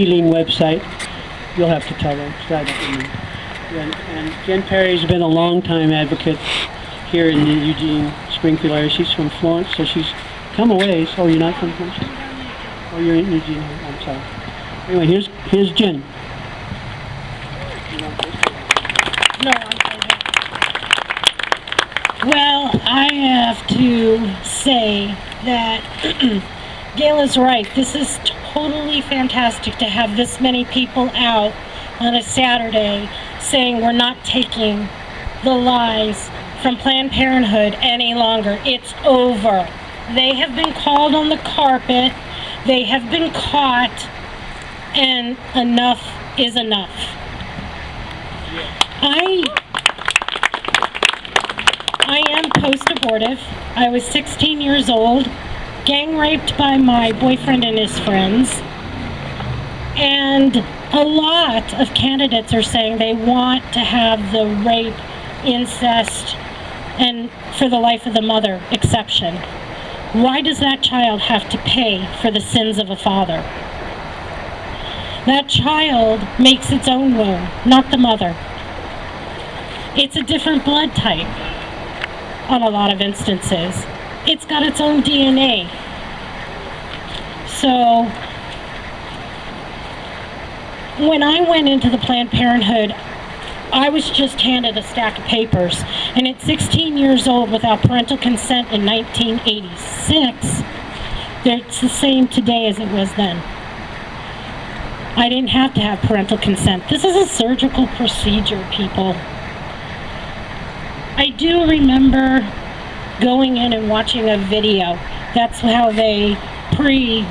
healing website. You'll have to tell them. 'Cause I don't know. And Jenn Perry's been a long-time advocate here in the Eugene, Springfield area. She's from Florence, so she's come a ways. Oh, you're not from Florence? Oh, you're in Eugene. I'm sorry. Anyway, here's Jenn. No, I'm fine. Well, I have to say that Gail is right. This is totally fantastic to have this many people out on a Saturday saying we're not taking the lies from Planned Parenthood any longer. It's over. They have been called on the carpet. They have been caught, and enough is enough. I am post-abortive. I was 16 years old, gang raped by my boyfriend and his friends, and a lot of candidates are saying they want to have the rape, incest, and for the life of the mother exception. Why does that child have to pay for the sins of a father? That child makes its own womb, not the mother. It's a different blood type on a lot of instances. It's got its own DNA. So when I went into the Planned Parenthood, I was just handed a stack of papers, and at 16 years old without parental consent in 1986, it's the same today as it was then. I didn't have to have parental consent. This is a surgical procedure, people. I do remember going in and watching a video. That's how they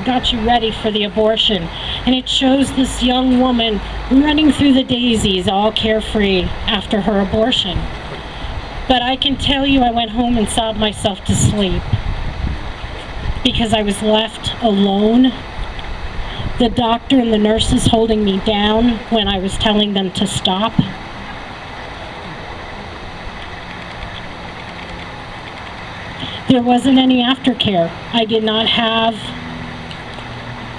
got you ready for the abortion. And it shows this young woman running through the daisies, all carefree after her abortion. But I can tell you I went home and sobbed myself to sleep because I was left alone. The doctor and the nurses holding me down when I was telling them to stop. There wasn't any aftercare. I did not have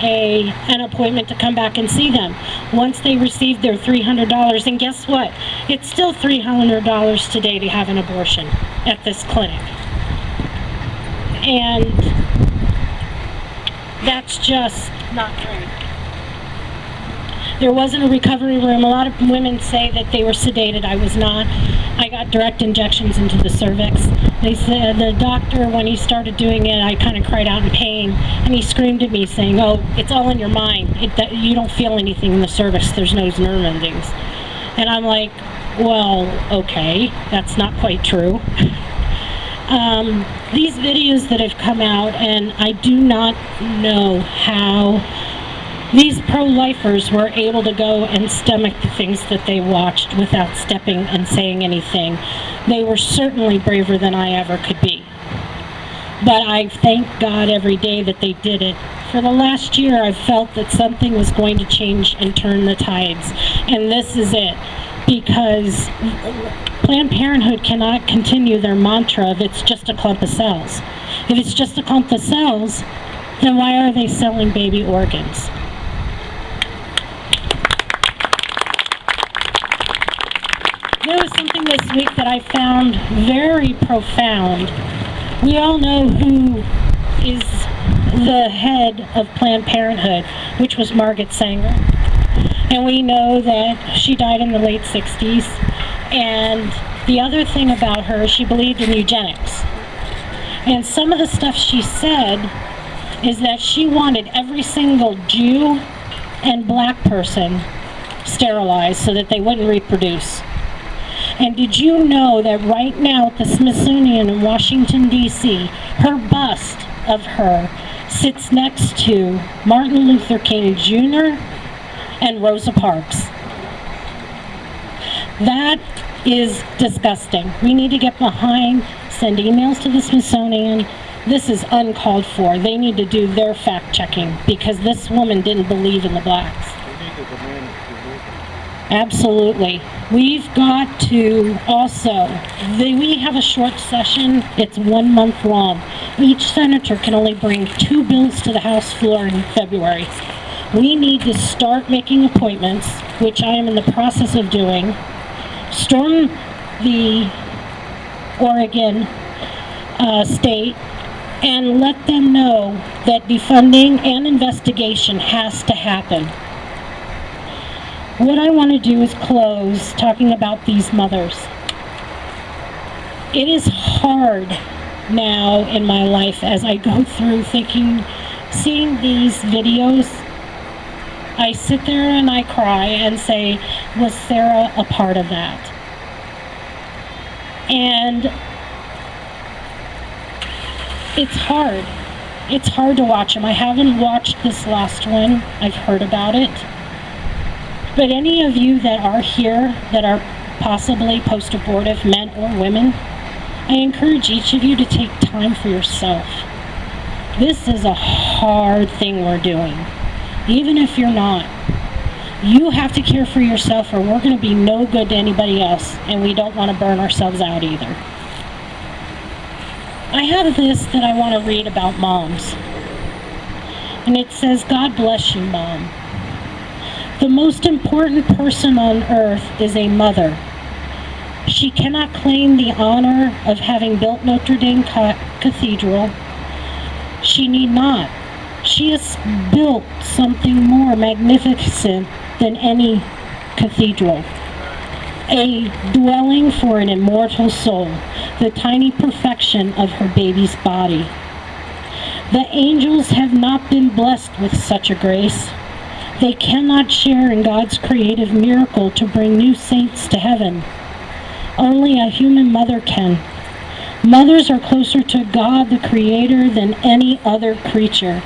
an appointment to come back and see them. Once they received their $300, and guess what? It's still $300 today to have an abortion at this clinic. And that's just not right. There wasn't a recovery room. A lot of women say that they were sedated. I was not. I got direct injections into the cervix. They said the doctor, when he started doing it, I kind of cried out in pain, and he screamed at me saying, "Oh, it's all in your mind. You don't feel anything in the cervix. There's no nerve endings." And I'm like, well, okay, that's not quite true. These videos that have come out, and I do not know how these pro-lifers were able to go and stomach the things that they watched without stepping and saying anything. They were certainly braver than I ever could be. But I thank God every day that they did it. For the last year, I've felt that something was going to change and turn the tides. And this is it. Because Planned Parenthood cannot continue their mantra of it's just a clump of cells. If it's just a clump of cells, then why are they selling baby organs? There was something this week that I found very profound. We all know who is the head of Planned Parenthood, which was Margaret Sanger. And we know that she died in the late 60s. And the other thing about her, she believed in eugenics. And some of the stuff she said is that she wanted every single Jew and black person sterilized so that they wouldn't reproduce. And did you know that right now at the Smithsonian in Washington, D.C., her bust of her sits next to Martin Luther King Jr. and Rosa Parks? That is disgusting. We need to get behind, send emails to the Smithsonian. This is uncalled for. They need to do their fact-checking because this woman didn't believe in the blacks. Absolutely. We've got to also, we have a short session. It's 1 month long. Each senator can only bring 2 bills to the House floor in February. We need to start making appointments, which I am in the process of doing. Storm the Oregon state and let them know that defunding and investigation has to happen. What I want to do is close talking about these mothers. It is hard now in my life as I go through seeing these videos. I sit there and I cry and say, was Sarah a part of that? And it's hard. It's hard to watch them. I haven't watched this last one. I've heard about it. But any of you that are here that are possibly post-abortive men or women, I encourage each of you to take time for yourself. This is a hard thing we're doing. Even if you're not, you have to care for yourself or we're going to be no good to anybody else, and we don't want to burn ourselves out either. I have this that I want to read about moms. And it says, God bless you, Mom. The most important person on earth is a mother. She cannot claim the honor of having built Notre Dame Cathedral. She need not. She has built something more magnificent than any cathedral. A dwelling for an immortal soul, the tiny perfection of her baby's body. The angels have not been blessed with such a grace. They cannot share in God's creative miracle to bring new saints to heaven. Only a human mother can. Mothers are closer to God, the Creator, than any other creature.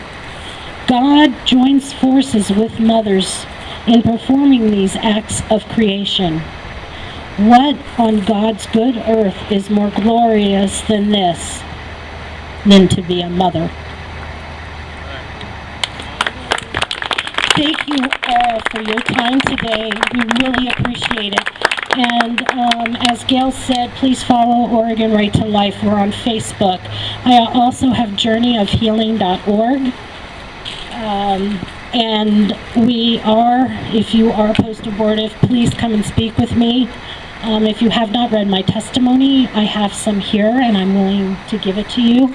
God joins forces with mothers in performing these acts of creation. What on God's good earth is more glorious than this, than to be a mother? Thank you all for your time today. We really appreciate it. And as Gail said, please follow Oregon Right to Life. We're on Facebook. I also have journeyofhealing.org. And we are, if you are post-abortive, please come and speak with me. If you have not read my testimony, I have some here and I'm willing to give it to you.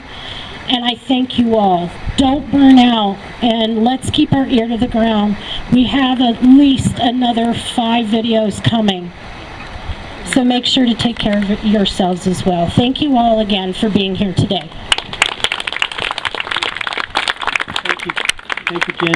And I thank you all. Don't burn out, and let's keep our ear to the ground. We have at least another 5 videos coming. So make sure to take care of yourselves as well. Thank you all again for being here today. Thank you, Jen.